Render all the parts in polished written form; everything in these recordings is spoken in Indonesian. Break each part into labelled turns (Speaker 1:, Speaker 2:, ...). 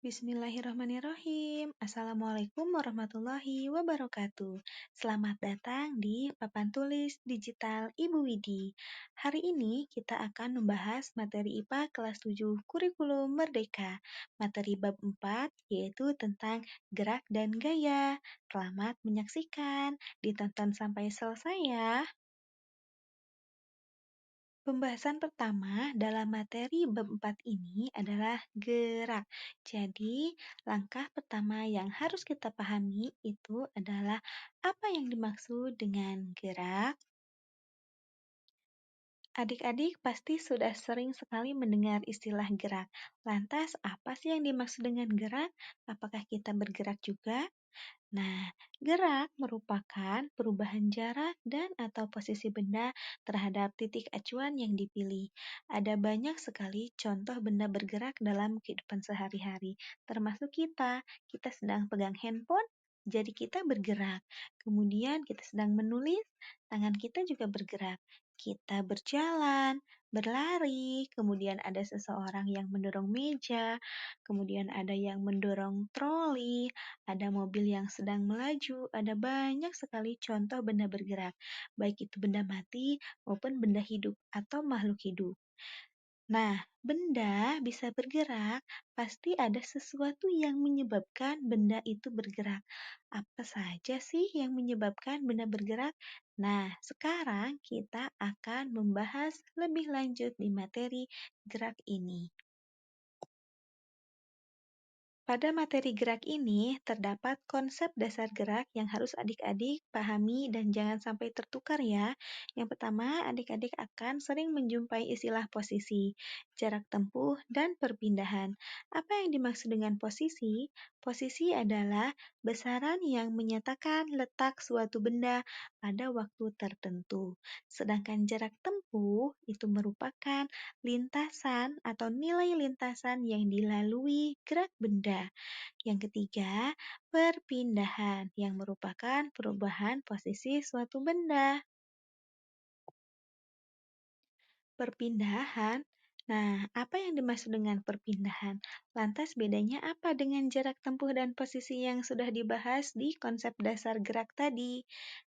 Speaker 1: Bismillahirrahmanirrahim. Assalamualaikum warahmatullahi wabarakatuh. Selamat datang di Papan Tulis Digital Ibu Widi. Hari ini kita akan membahas materi IPA kelas 7 Kurikulum Merdeka. Materi bab 4 yaitu tentang gerak dan gaya. Selamat menyaksikan. Ditonton sampai selesai ya. Pembahasan pertama dalam materi bab 4 ini adalah gerak. Jadi, langkah pertama yang harus kita pahami itu adalah apa yang dimaksud dengan gerak. Adik-adik pasti sudah sering sekali mendengar istilah gerak. Lantas, apa sih yang dimaksud dengan gerak? Apakah kita bergerak juga? Nah, gerak merupakan perubahan jarak dan atau posisi benda terhadap titik acuan yang dipilih. Ada banyak sekali contoh benda bergerak dalam kehidupan sehari-hari, termasuk kita. Kita sedang pegang handphone, jadi kita bergerak. Kemudian kita sedang menulis, tangan kita juga bergerak. Kita berjalan, berlari, kemudian ada seseorang yang mendorong meja, kemudian ada yang mendorong troli, ada mobil yang sedang melaju, ada banyak sekali contoh benda bergerak, baik itu benda mati maupun benda hidup atau makhluk hidup. Nah, benda bisa bergerak, pasti ada sesuatu yang menyebabkan benda itu bergerak. Apa saja sih yang menyebabkan benda bergerak? Nah, sekarang kita akan membahas lebih lanjut di materi gerak ini. Pada materi gerak ini, terdapat konsep dasar gerak yang harus adik-adik pahami dan jangan sampai tertukar ya. Yang pertama, adik-adik akan sering menjumpai istilah posisi, jarak tempuh, dan perpindahan. Apa yang dimaksud dengan posisi? Posisi adalah besaran yang menyatakan letak suatu benda pada waktu tertentu. Sedangkan jarak tempuh itu merupakan lintasan atau nilai lintasan yang dilalui gerak benda. Yang ketiga, perpindahan yang merupakan perubahan posisi suatu benda. Perpindahan. Nah, apa yang dimaksud dengan perpindahan? Lantas bedanya apa dengan jarak tempuh dan posisi yang sudah dibahas di konsep dasar gerak tadi?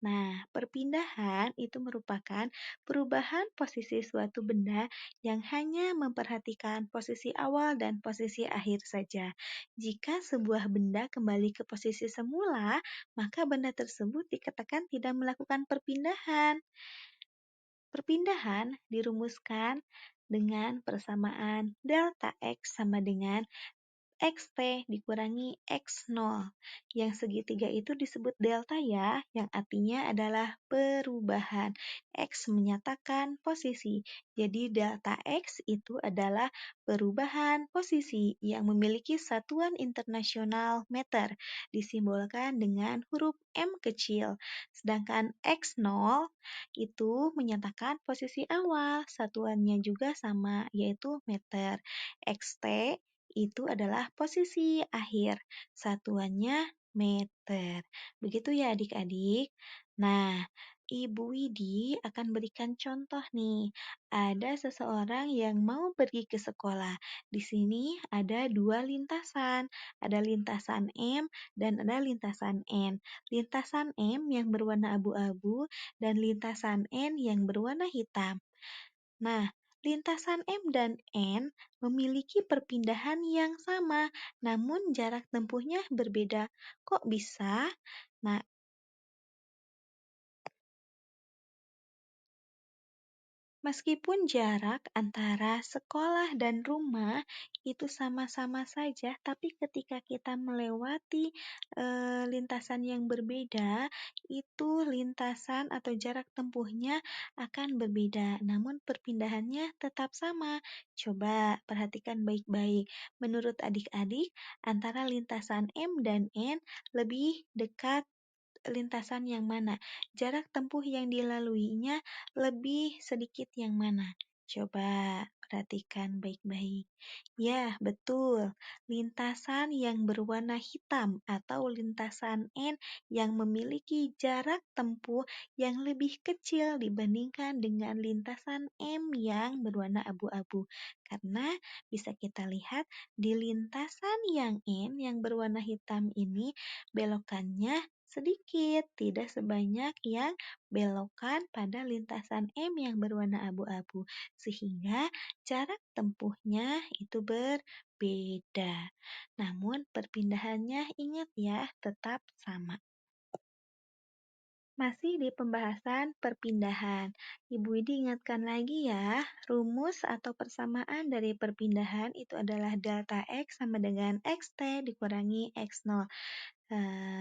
Speaker 1: Nah, perpindahan itu merupakan perubahan posisi suatu benda yang hanya memperhatikan posisi awal dan posisi akhir saja. Jika sebuah benda kembali ke posisi semula, maka benda tersebut dikatakan tidak melakukan perpindahan. Perpindahan dirumuskan dengan persamaan delta X sama dengan XT dikurangi X0. Yang segitiga itu disebut delta ya, yang artinya adalah perubahan. X menyatakan posisi. Jadi delta X itu adalah perubahan posisi yang memiliki satuan internasional meter, disimbolkan dengan huruf M kecil. Sedangkan X0 itu menyatakan posisi awal, satuannya juga sama, yaitu meter. XT itu adalah posisi akhir, satuannya meter. Begitu ya adik-adik. Nah, Ibu Widi akan berikan contoh nih. Ada seseorang yang mau pergi ke sekolah. Di sini ada dua lintasan. Ada lintasan M dan ada lintasan N. Lintasan M yang berwarna abu-abu dan lintasan N yang berwarna hitam. Nah, lintasan M dan N memiliki perpindahan yang sama, namun jarak tempuhnya berbeda. Kok bisa? Nah, meskipun jarak antara sekolah dan rumah itu sama-sama saja, tapi ketika kita melewati lintasan yang berbeda, itu lintasan atau jarak tempuhnya akan berbeda, namun perpindahannya tetap sama. Coba perhatikan baik-baik. Menurut adik-adik, antara lintasan M dan N lebih dekat lintasan yang mana? Jarak tempuh yang dilaluinya lebih sedikit yang mana? Coba Perhatikan baik-baik. Ya, betul. Lintasan yang berwarna hitam atau lintasan N yang memiliki jarak tempuh yang lebih kecil dibandingkan dengan lintasan M yang berwarna abu-abu. Karena bisa kita lihat di lintasan yang N yang berwarna hitam ini belokannya sedikit, tidak sebanyak yang belokan pada lintasan M yang berwarna abu-abu. Sehingga jarak tempuhnya itu berbeda. Namun perpindahannya ingat ya, tetap sama. Masih di pembahasan perpindahan. Ibu Widi ingatkan lagi ya, rumus atau persamaan dari perpindahan itu adalah delta X sama dengan XT dikurangi X0.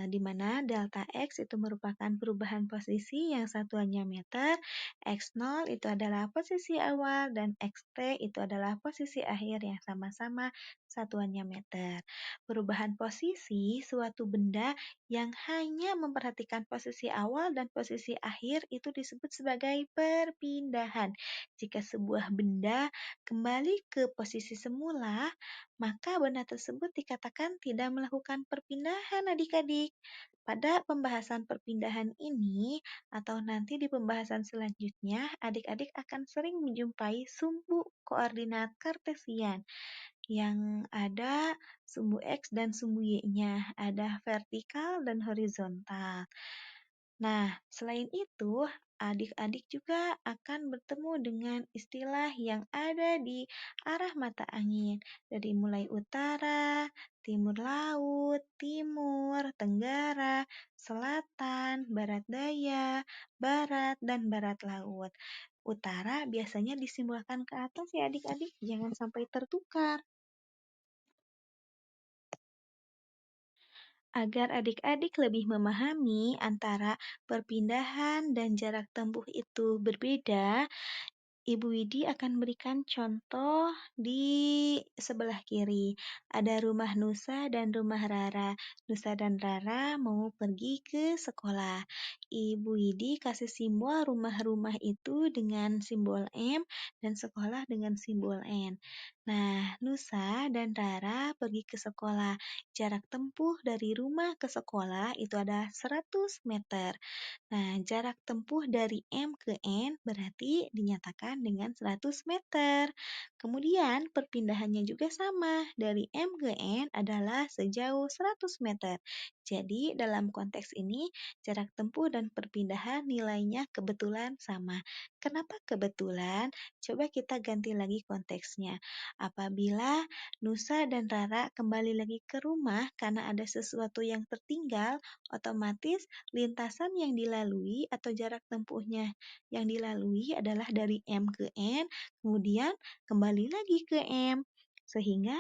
Speaker 1: Di mana delta X itu merupakan perubahan posisi yang satuannya meter, X0 itu adalah posisi awal, dan XT itu adalah posisi akhir yang sama-sama satuannya meter. Perubahan posisi suatu benda yang hanya memperhatikan posisi awal dan posisi akhir itu disebut sebagai perpindahan. Jika sebuah benda kembali ke posisi semula, maka benda tersebut dikatakan tidak melakukan perpindahan adik-adik. Pada pembahasan perpindahan ini, atau nanti di pembahasan selanjutnya, adik-adik akan sering menjumpai sumbu koordinat kartesian yang ada sumbu X dan sumbu Y-nya, ada vertikal dan horizontal. Nah, selain itu, adik-adik juga akan bertemu dengan istilah yang ada di arah mata angin, dari mulai utara, timur laut, timur, tenggara, selatan, barat daya, barat, dan barat laut. Utara biasanya disimbolkan ke atas ya adik-adik, jangan sampai tertukar. Agar adik-adik lebih memahami antara perpindahan dan jarak tempuh itu berbeda, Ibu Widi akan berikan contoh di sebelah kiri. Ada rumah Nusa dan rumah Rara. Nusa dan Rara mau pergi ke sekolah. Ibu Widi kasih simbol rumah-rumah itu dengan simbol M dan sekolah dengan simbol N. Nah, Nusa dan Rara pergi ke sekolah. Jarak tempuh dari rumah ke sekolah itu ada 100 meter. Nah, jarak tempuh dari M ke N berarti dinyatakan dengan 100 meter. Kemudian perpindahannya juga sama, dari M ke N adalah sejauh 100 meter. Jadi dalam konteks ini jarak tempuh dan perpindahan nilainya kebetulan sama. Kenapa kebetulan? Coba kita ganti lagi konteksnya. Apabila Nusa dan Rara kembali lagi ke rumah karena ada sesuatu yang tertinggal, otomatis lintasan yang dilalui atau jarak tempuhnya yang dilalui adalah dari M ke N, kemudian kembali lagi ke M. Sehingga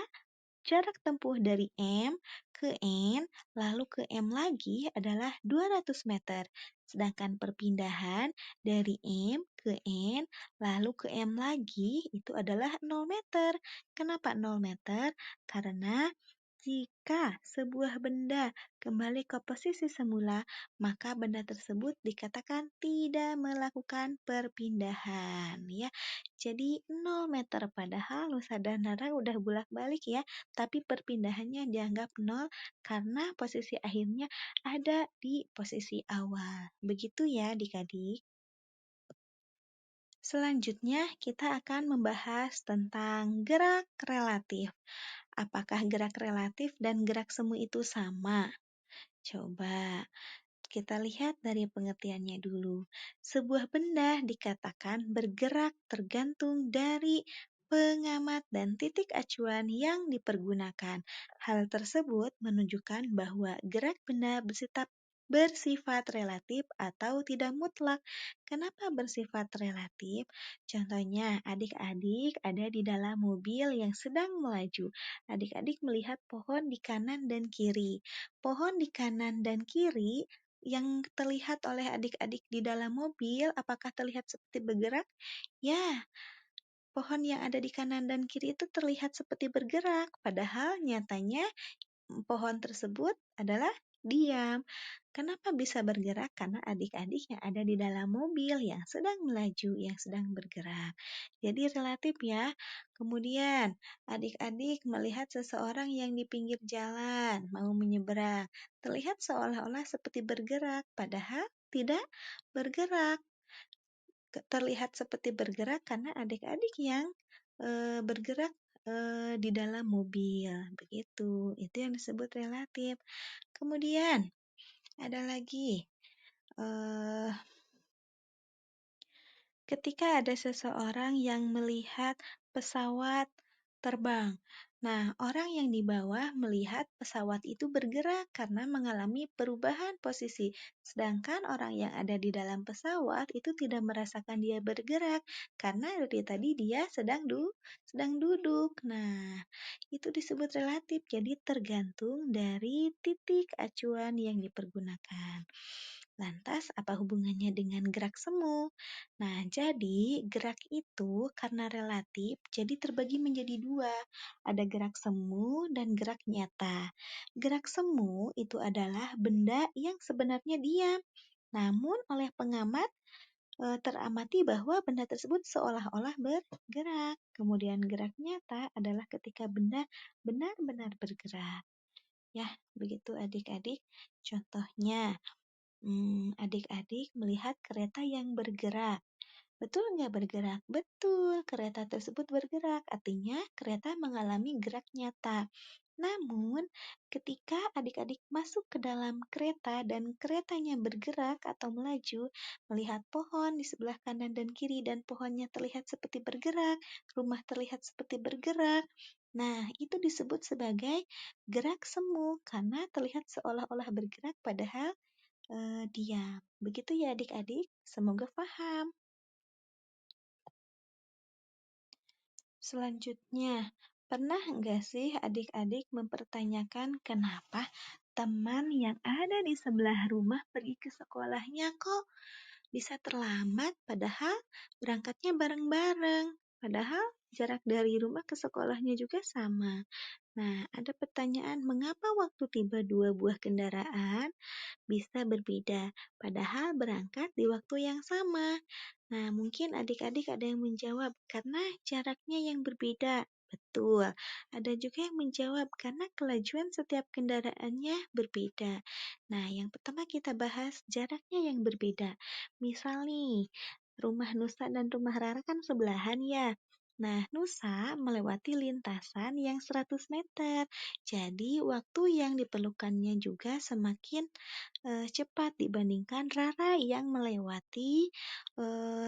Speaker 1: jarak tempuh dari M ke N, lalu ke M lagi adalah 200 meter. Sedangkan perpindahan dari M ke N, lalu ke M lagi, itu adalah 0 meter. Kenapa 0 meter? Karena jika sebuah benda kembali ke posisi semula, maka benda tersebut dikatakan tidak melakukan perpindahan. Ya, jadi 0 meter padahal Nusa dan Rara udah bolak-balik ya, tapi perpindahannya dianggap 0 karena posisi akhirnya ada di posisi awal. Begitu ya adik-adik. Selanjutnya kita akan membahas tentang gerak relatif. Apakah gerak relatif dan gerak semu itu sama? Coba kita lihat dari pengertiannya dulu. Sebuah benda dikatakan bergerak tergantung dari pengamat dan titik acuan yang dipergunakan. Hal tersebut menunjukkan bahwa gerak benda bersifat relatif atau tidak mutlak. Kenapa bersifat relatif? Contohnya, adik-adik ada di dalam mobil yang sedang melaju. Adik-adik melihat pohon di kanan dan kiri. Pohon di kanan dan kiri yang terlihat oleh adik-adik di dalam mobil, apakah terlihat seperti bergerak? Ya, pohon yang ada di kanan dan kiri itu terlihat seperti bergerak, padahal nyatanya pohon tersebut adalah diam. Kenapa bisa bergerak? Karena adik-adik yang ada di dalam mobil yang sedang melaju, yang sedang bergerak. Jadi relatif ya. Kemudian adik-adik melihat seseorang yang di pinggir jalan mau menyeberang. Terlihat seolah-olah seperti bergerak, padahal tidak bergerak. Terlihat seperti bergerak karena adik-adik yang bergerak di dalam mobil. Begitu. Itu yang disebut relatif. Kemudian ada lagi, eh, ketika ada seseorang yang melihat pesawat terbang. Nah, orang yang di bawah melihat pesawat itu bergerak karena mengalami perubahan posisi. Sedangkan orang yang ada di dalam pesawat itu tidak merasakan dia bergerak karena dari tadi dia sedang duduk. Nah, itu disebut relatif. Jadi tergantung dari titik acuan yang dipergunakan. Lantas, apa hubungannya dengan gerak semu? Nah, jadi gerak itu karena relatif, jadi terbagi menjadi dua. Ada gerak semu dan gerak nyata. Gerak semu itu adalah benda yang sebenarnya diam. Namun oleh pengamat teramati bahwa benda tersebut seolah-olah bergerak. Kemudian gerak nyata adalah ketika benda benar-benar bergerak. Ya, begitu adik-adik. Contohnya, adik-adik melihat kereta yang bergerak. Betul nggak bergerak? Betul, kereta tersebut bergerak. Artinya kereta mengalami gerak nyata. Namun, ketika adik-adik masuk ke dalam kereta dan keretanya bergerak atau melaju, melihat pohon di sebelah kanan dan kiri dan pohonnya terlihat seperti bergerak, rumah terlihat seperti bergerak. Nah, itu disebut sebagai gerak semu karena terlihat seolah-olah bergerak padahal diam. Begitu ya adik-adik, semoga paham. Selanjutnya, pernah nggak sih adik-adik mempertanyakan kenapa teman yang ada di sebelah rumah pergi ke sekolahnya kok bisa terlambat padahal berangkatnya bareng-bareng? Padahal jarak dari rumah ke sekolahnya juga sama. Nah, ada pertanyaan mengapa waktu tiba dua buah kendaraan bisa berbeda, padahal berangkat di waktu yang sama. Nah, mungkin adik-adik ada yang menjawab karena jaraknya yang berbeda. Betul. Ada juga yang menjawab karena kelajuan setiap kendaraannya berbeda. Nah, yang pertama kita bahas jaraknya yang berbeda. Misal nih, rumah Nusa dan rumah Rara kan sebelahan ya. Nah, Nusa melewati lintasan yang 100 meter. Jadi, waktu yang diperlukannya juga semakin cepat dibandingkan Rara yang melewati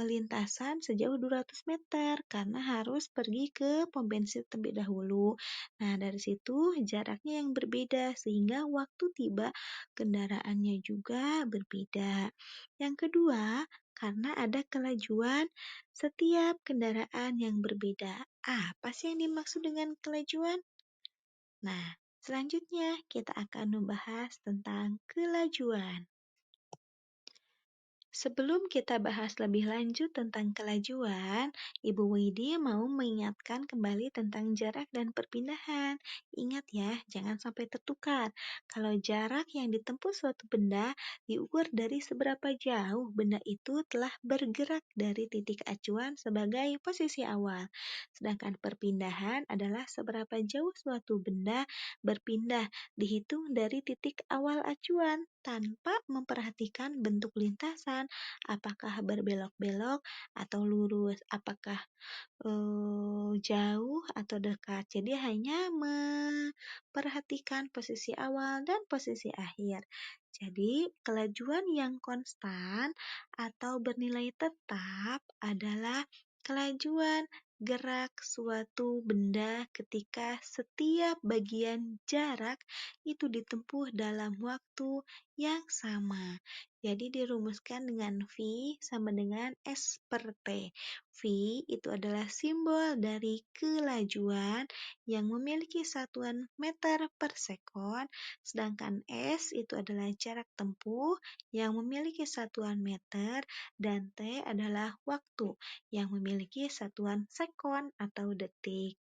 Speaker 1: lintasan sejauh 200 meter karena harus pergi ke pom bensin terlebih dahulu. Nah, dari situ jaraknya yang berbeda sehingga waktu tiba kendaraannya juga berbeda. Yang kedua, karena ada kelajuan setiap kendaraan yang berbeda. Apa sih yang dimaksud dengan kelajuan? Nah, selanjutnya kita akan membahas tentang kelajuan. Sebelum kita bahas lebih lanjut tentang kelajuan, Ibu Widi mau mengingatkan kembali tentang jarak dan perpindahan. Ingat ya, jangan sampai tertukar. Kalau jarak yang ditempuh suatu benda diukur dari seberapa jauh benda itu telah bergerak dari titik acuan sebagai posisi awal. Sedangkan perpindahan adalah seberapa jauh suatu benda berpindah dihitung dari titik awal acuan tanpa memperhatikan bentuk lintasan, apakah berbelok-belok atau lurus, apakah jauh atau dekat. Jadi hanya memperhatikan posisi awal dan posisi akhir. Jadi kelajuan yang konstan atau bernilai tetap adalah kelajuan gerak suatu benda ketika setiap bagian jarak itu ditempuh dalam waktu yang sama. Jadi dirumuskan dengan V sama dengan S per T. V itu adalah simbol dari kelajuan yang memiliki satuan meter per sekon, sedangkan S itu adalah jarak tempuh yang memiliki satuan meter, dan T adalah waktu yang memiliki satuan sekon atau detik.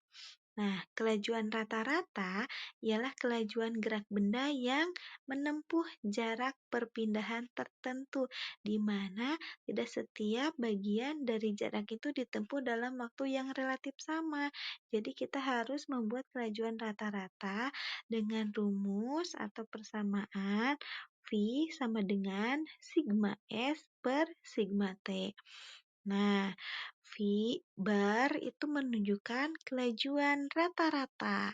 Speaker 1: Nah, kelajuan rata-rata ialah kelajuan gerak benda yang menempuh jarak perpindahan tertentu, di mana tidak setiap bagian dari jarak itu ditempuh dalam waktu yang relatif sama. Jadi kita harus membuat kelajuan rata-rata dengan rumus atau persamaan V sama dengan sigma S per sigma T. Nah, V bar itu menunjukkan kelajuan rata-rata.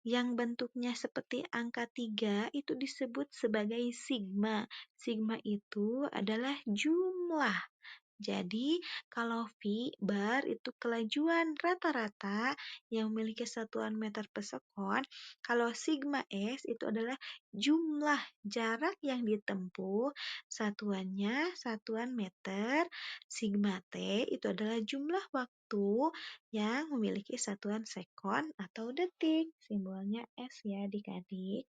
Speaker 1: Yang bentuknya seperti angka 3 itu disebut sebagai sigma. Sigma itu adalah jumlah. Jadi, kalau V bar itu kelajuan rata-rata yang memiliki satuan meter per sekon, kalau sigma S itu adalah jumlah jarak yang ditempuh, satuannya satuan meter, sigma T itu adalah jumlah waktu yang memiliki satuan sekon atau detik. Simbolnya S ya adik-adik.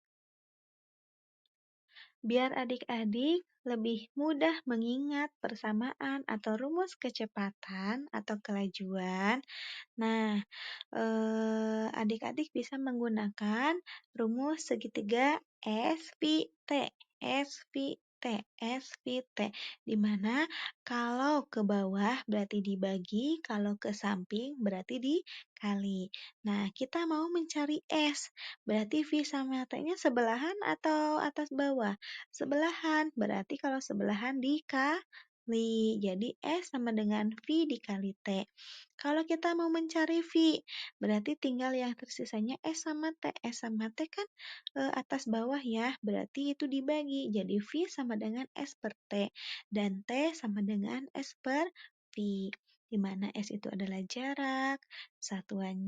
Speaker 1: Biar adik-adik lebih mudah mengingat persamaan atau rumus kecepatan atau kelajuan. Nah, adik-adik bisa menggunakan rumus segitiga SVT, SVT, SVT, di mana kalau ke bawah berarti dibagi, kalau ke samping berarti dikali. Nah, kita mau mencari S, berarti V sama T-nya sebelahan atau atas bawah? Sebelahan, berarti kalau sebelahan dikali. Jadi S sama dengan V dikali T. Kalau kita mau mencari V, berarti tinggal yang tersisanya S sama T. S sama T kan atas bawah ya, berarti itu dibagi. Jadi V sama dengan S per T, dan T sama dengan S per V. Di mana S itu adalah jarak, satuan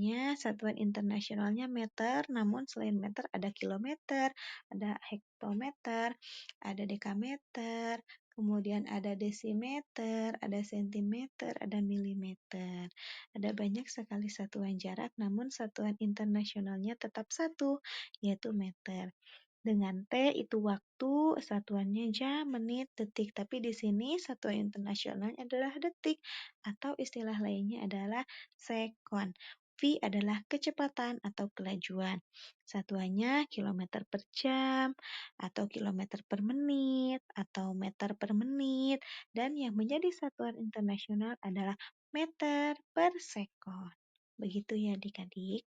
Speaker 1: internasionalnya meter, namun selain meter ada kilometer, ada hektometer, ada dekameter, kemudian ada desimeter, ada sentimeter, ada milimeter. Ada banyak sekali satuan jarak, namun satuan internasionalnya tetap satu, yaitu meter. Dengan T itu waktu, satuannya jam, menit, detik. Tapi di sini satuan internasionalnya adalah detik, atau istilah lainnya adalah sekon. V adalah kecepatan atau kelajuan. Satuannya kilometer per jam, atau kilometer per menit, atau meter per menit. Dan yang menjadi satuan internasional adalah meter per sekon. Begitu ya adik-adik.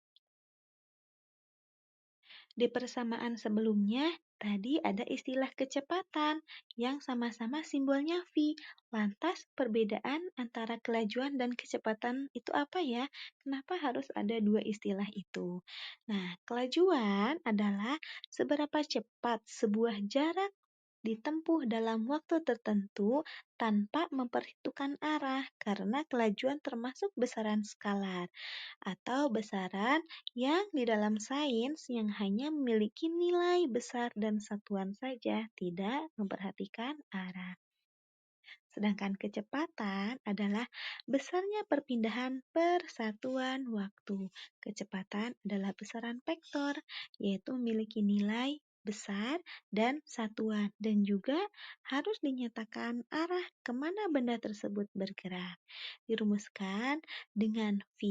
Speaker 1: Di persamaan sebelumnya, tadi ada istilah kecepatan yang sama-sama simbolnya V. Lantas, perbedaan antara kelajuan dan kecepatan itu apa ya? Kenapa harus ada dua istilah itu? Nah, kelajuan adalah seberapa cepat sebuah jarak ditempuh dalam waktu tertentu tanpa memperhitungkan arah, karena kelajuan termasuk besaran skalar atau besaran yang di dalam sains yang hanya memiliki nilai besar dan satuan saja, tidak memperhatikan arah. Sedangkan kecepatan adalah besarnya perpindahan per satuan waktu. Kecepatan adalah besaran vektor, yaitu memiliki nilai besar dan satuan, dan juga harus dinyatakan arah kemana benda tersebut bergerak. Dirumuskan dengan V.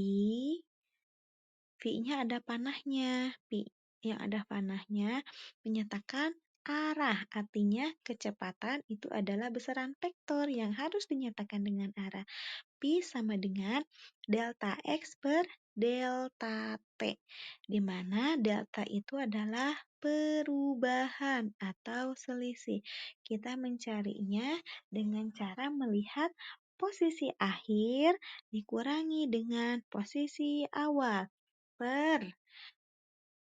Speaker 1: V-nya ada panahnya. V yang ada panahnya menyatakan arah. Artinya kecepatan itu adalah besaran vektor yang harus dinyatakan dengan arah. P sama dengan delta X per delta T. Di mana delta itu adalah perubahan atau selisih. Kita mencarinya dengan cara melihat posisi akhir dikurangi dengan posisi awal per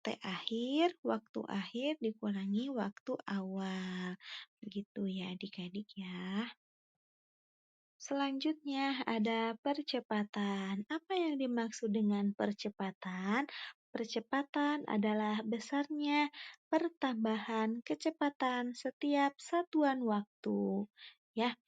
Speaker 1: T akhir, waktu akhir dikurangi waktu awal. Begitu ya adik-adik ya. Selanjutnya ada percepatan. Apa yang dimaksud dengan percepatan? Percepatan adalah besarnya pertambahan kecepatan setiap satuan waktu. Ya,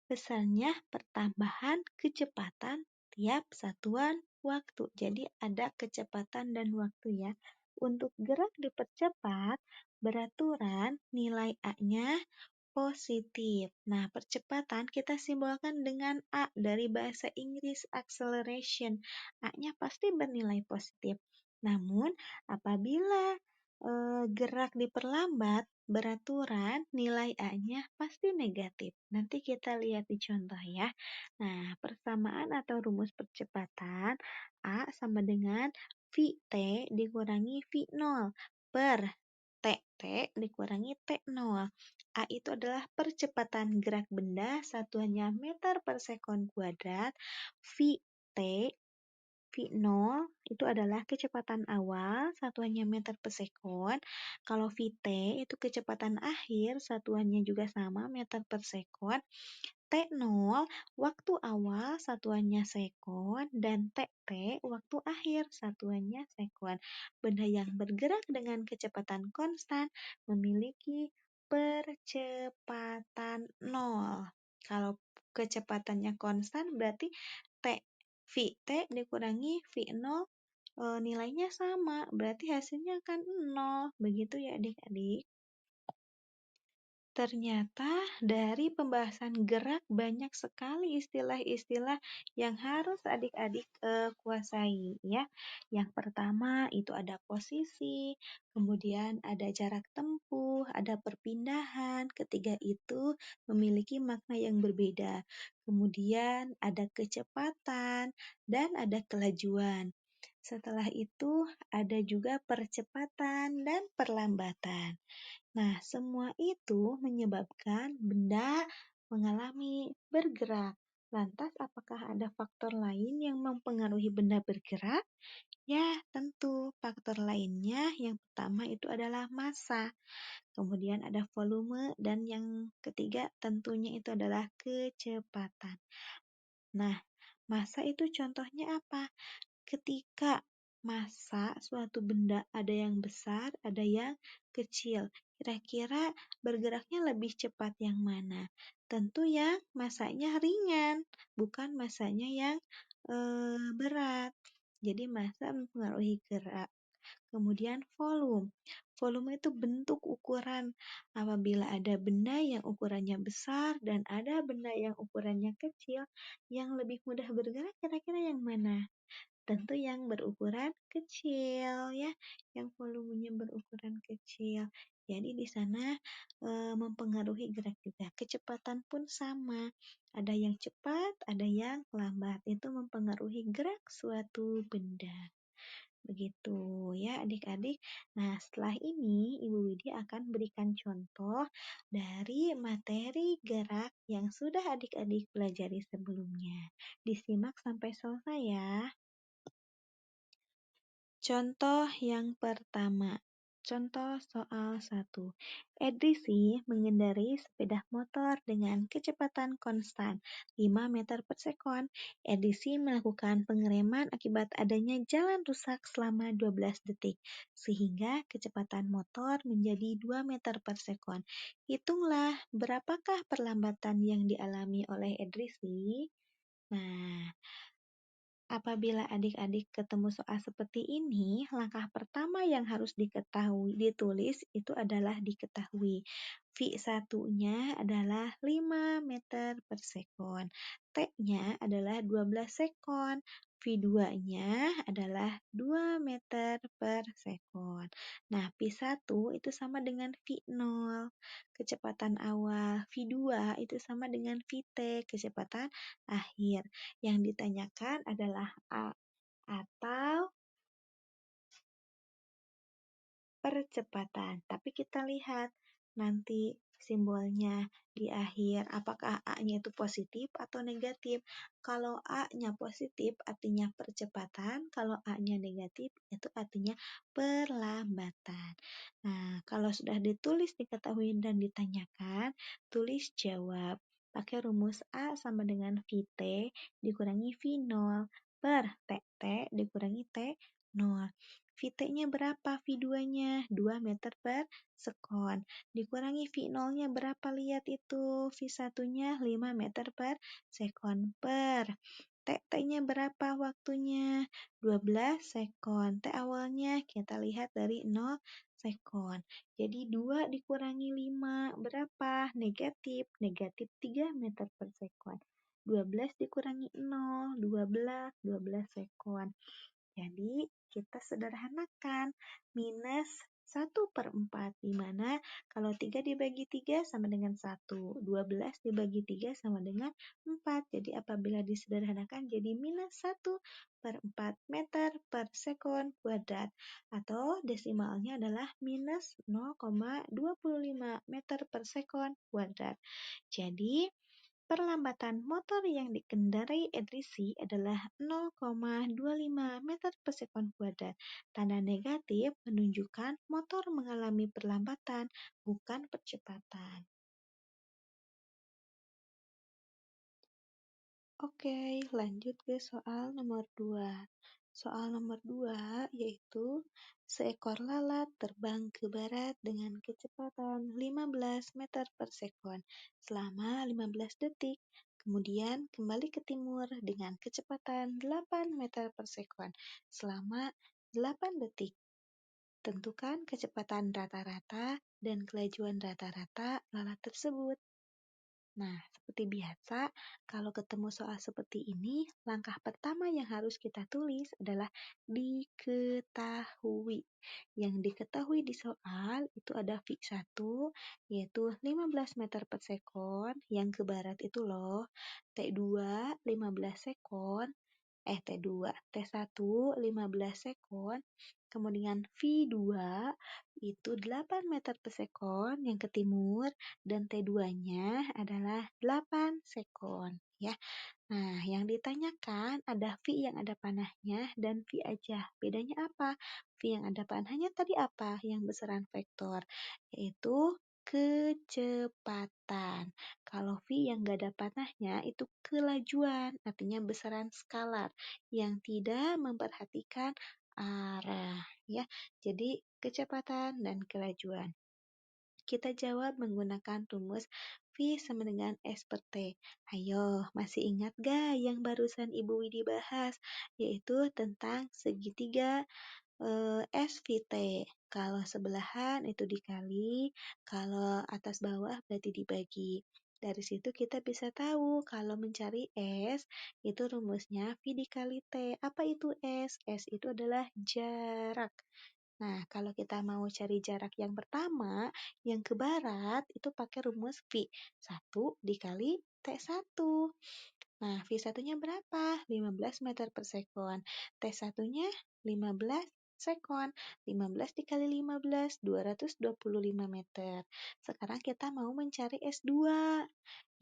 Speaker 1: besarnya pertambahan kecepatan tiap satuan waktu. Jadi ada kecepatan dan waktu ya. Untuk gerak dipercepat, beraturan nilai A-nya positif. Nah, percepatan kita simbolkan dengan A dari bahasa Inggris acceleration. A-nya pasti bernilai positif. Namun, apabila gerak diperlambat, beraturan, nilai A-nya pasti negatif. Nanti kita lihat di contoh ya. Nah, persamaan atau rumus percepatan A sama dengan VT dikurangi V0 per TT dikurangi T0. A itu adalah percepatan gerak benda, satuannya meter per sekon kuadrat. VT, V0 itu adalah kecepatan awal, satuannya meter per sekon. Kalau VT itu kecepatan akhir, satuannya juga sama, meter per sekon. T0 waktu awal satuannya sekon dan TT waktu akhir satuannya sekon. Benda yang bergerak dengan kecepatan konstan memiliki percepatan nol. Kalau kecepatannya konstan berarti VT dikurangi V0 nilainya sama, berarti hasilnya akan 0. Begitu ya adik-adik. Ternyata dari pembahasan gerak banyak sekali istilah-istilah yang harus adik-adik kuasai ya. Yang pertama itu ada posisi, kemudian ada jarak tempuh, ada perpindahan, ketiga itu memiliki makna yang berbeda. Kemudian ada kecepatan dan ada kelajuan. Setelah itu ada juga percepatan dan perlambatan. Nah, semua itu menyebabkan benda mengalami bergerak. Lantas, apakah ada faktor lain yang mempengaruhi benda bergerak? Ya, tentu. Faktor lainnya yang pertama itu adalah massa. Kemudian ada volume dan yang ketiga tentunya itu adalah kecepatan. Nah, massa itu contohnya apa? Ketika massa suatu benda ada yang besar, ada yang kecil. Kira-kira bergeraknya lebih cepat yang mana? Tentu yang massanya ringan, bukan massanya yang berat. Jadi massa mempengaruhi gerak. Kemudian volume. Volume itu bentuk ukuran. Apabila ada benda yang ukurannya besar dan ada benda yang ukurannya kecil, yang lebih mudah bergerak kira-kira yang mana? Tentu yang berukuran kecil ya, yang volumenya berukuran kecil. Jadi di sana mempengaruhi gerak juga. Kecepatan pun sama. Ada yang cepat, ada yang lambat. Itu mempengaruhi gerak suatu benda. Begitu ya adik-adik. Nah, setelah ini Ibu Widi akan berikan contoh dari materi gerak yang sudah adik-adik pelajari sebelumnya. Disimak sampai selesai ya. Contoh yang pertama. Contoh soal 1. Edisi mengendarai sepeda motor dengan kecepatan konstan 5 meter per sekon. Edisi melakukan pengereman akibat adanya jalan rusak selama 12 detik, sehingga kecepatan motor menjadi 2 meter per sekon. Hitunglah berapakah perlambatan yang dialami oleh Edrisi. Nah, apabila adik-adik ketemu soal seperti ini, langkah pertama yang harus ditulis itu adalah diketahui. V1-nya adalah 5 meter per sekon. T-nya adalah 12 sekon. V2-nya adalah 2 meter per sekon. Nah, V1 itu sama dengan V0, kecepatan awal. V2 itu sama dengan VT, kecepatan akhir. Yang ditanyakan adalah A atau percepatan. Tapi kita lihat nanti simbolnya di akhir, apakah A-nya itu positif atau negatif. Kalau A-nya positif artinya percepatan, kalau A-nya negatif itu artinya perlambatan. Nah, kalau sudah ditulis, diketahui, dan ditanyakan, tulis jawab. Pakai rumus A sama dengan VT dikurangi V0 per TT dikurangi T0. VT-nya berapa? V2-nya 2 meter per sekon. Dikurangi V0-nya berapa? Lihat itu. V1-nya 5 meter per sekon per. TT-nya berapa waktunya? 12 sekon. T awalnya kita lihat dari 0 sekon. Jadi 2 dikurangi 5 berapa? Negatif. Negatif 3 meter per sekon. 12 dikurangi 0, 12, 12 sekon. Jadi, kita sederhanakan minus 1/4, di mana kalau 3 dibagi 3 sama dengan 1, 12 dibagi 3 sama dengan 4. Jadi, apabila disederhanakan jadi minus 1/4 meter per sekon kuadrat, atau desimalnya adalah minus 0,25 meter per sekon kuadrat. Jadi, perlambatan motor yang dikendarai Edrisi adalah 0,25 meter per sekon kuadrat. Tanda negatif menunjukkan motor mengalami perlambatan, bukan percepatan. Oke, lanjut ke soal nomor 2. Soal nomor 2 yaitu seekor lalat terbang ke barat dengan kecepatan 15 meter per sekon selama 15 detik. Kemudian kembali ke timur dengan kecepatan 8 meter per sekon selama 8 detik. Tentukan kecepatan rata-rata dan kelajuan rata-rata lalat tersebut. Nah, seperti biasa, kalau ketemu soal seperti ini, langkah pertama yang harus kita tulis adalah diketahui. Yang diketahui di soal itu ada V1, yaitu 15 meter per sekon, yang ke barat itu loh. T2, 15 sekon, T2, T1, 15 sekon, kemudian V2 itu 8 meter per sekon yang ke timur, dan T2-nya adalah 8 sekon, ya. Nah, yang ditanyakan ada V yang ada panahnya dan V aja. Bedanya apa? V yang ada panahnya tadi apa? Yang besaran vektor, yaitu kecepatan. Kalau V yang gak ada panahnya itu kelajuan, artinya besaran skalar yang tidak memperhatikan arah, ya. Jadi kecepatan dan kelajuan. Kita jawab menggunakan rumus V sama dengan S per T. Ayo, masih ingat gak yang barusan Ibu Widi bahas? Yaitu tentang segitiga SVT. Kalau sebelahan itu dikali, kalau atas bawah berarti dibagi. Dari situ kita bisa tahu kalau mencari S, itu rumusnya V dikali T. Apa itu S? S itu adalah jarak. Nah, kalau kita mau cari jarak yang pertama, yang ke barat, itu pakai rumus V. 1 dikali T1. Nah, V1-nya berapa? 15 meter per sekon. T1-nya 15 sekon. 15 dikali 15, 225 meter. Sekarang kita mau mencari S2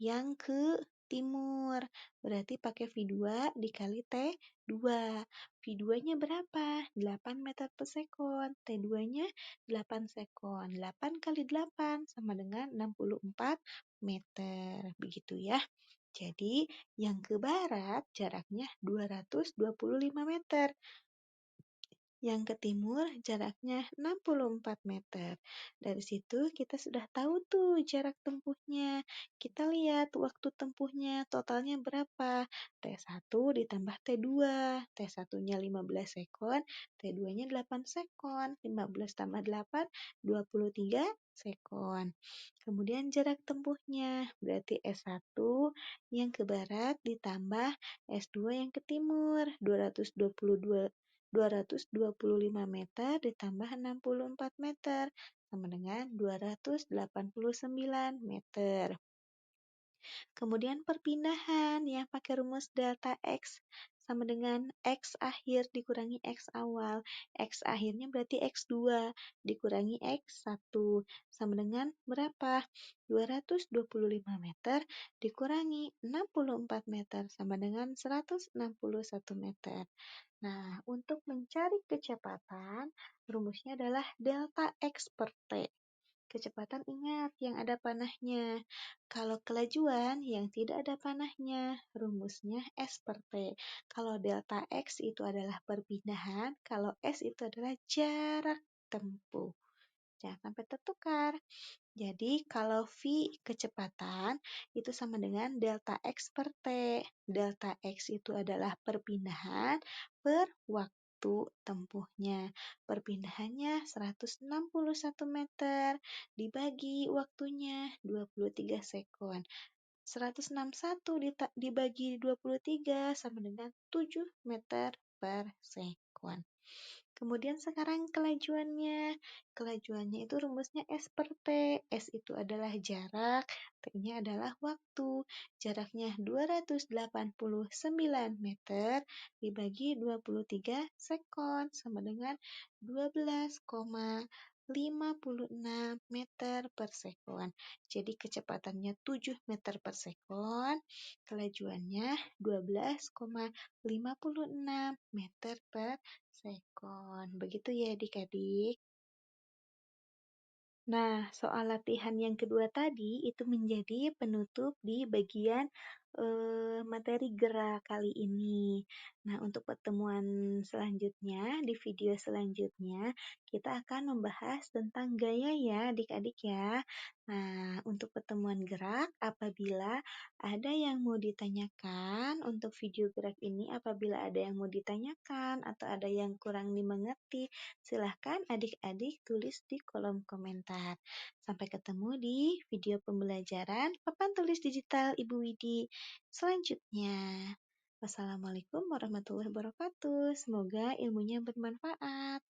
Speaker 1: yang ke timur. Berarti pakai V2 dikali T2. V2-nya berapa? 8 meter per sekon. T2-nya 8 sekon. 8 kali 8 sama dengan 64 meter. Begitu ya. Jadi, yang ke barat jaraknya 225 meter. Yang ke timur jaraknya 64 meter. Dari situ kita sudah tahu tuh jarak tempuhnya. Kita lihat waktu tempuhnya totalnya berapa. T1 ditambah T2. T1-nya 15 sekon, T2-nya 8 sekon. 15 tambah 8, 23 sekon. Kemudian jarak tempuhnya berarti S1 yang ke barat ditambah S2 yang ke timur. 225 meter ditambah 64 meter sama dengan 289 meter. Kemudian perpindahan yang pakai rumus delta X sama dengan X akhir dikurangi X awal. X akhirnya berarti X2 dikurangi X1 sama dengan berapa? 225 meter dikurangi 64 meter sama dengan 161 meter. Nah, untuk mencari kecepatan, rumusnya adalah delta X per T. Kecepatan ingat yang ada panahnya. Kalau kelajuan yang tidak ada panahnya, rumusnya S per T. Kalau delta X itu adalah perpindahan, kalau S itu adalah jarak tempuh. Jangan sampai tertukar. Jadi kalau V kecepatan itu sama dengan delta X per T. Delta X itu adalah perpindahan per waktu. waktu tempuhnya. Perpindahannya 161 meter, dibagi waktunya 23 sekon. 161 dibagi 23 sama dengan 7 meter per sekon. Kemudian sekarang kelajuannya. Kelajuannya itu rumusnya S per T. S itu adalah jarak, T-nya adalah waktu. Jaraknya 289 meter dibagi 23 sekon sama dengan 12,56 meter per sekon. Jadi kecepatannya 7 meter per sekon, kelajuannya 12,56 meter per sekon. Begitu ya adik-adik. Nah, soal latihan yang kedua tadi itu menjadi penutup di bagian materi gerak kali ini. Nah, untuk pertemuan selanjutnya, di video selanjutnya, kita akan membahas tentang gaya ya adik-adik ya. Nah, untuk pertemuan gerak, apabila ada yang mau ditanyakan untuk video gerak ini, apabila ada yang mau ditanyakan atau ada yang kurang dimengerti, silahkan adik-adik tulis di kolom komentar. Sampai ketemu di video pembelajaran Papan Tulis Digital Ibu Widi selanjutnya. Wassalamualaikum warahmatullahi wabarakatuh. Semoga ilmunya bermanfaat.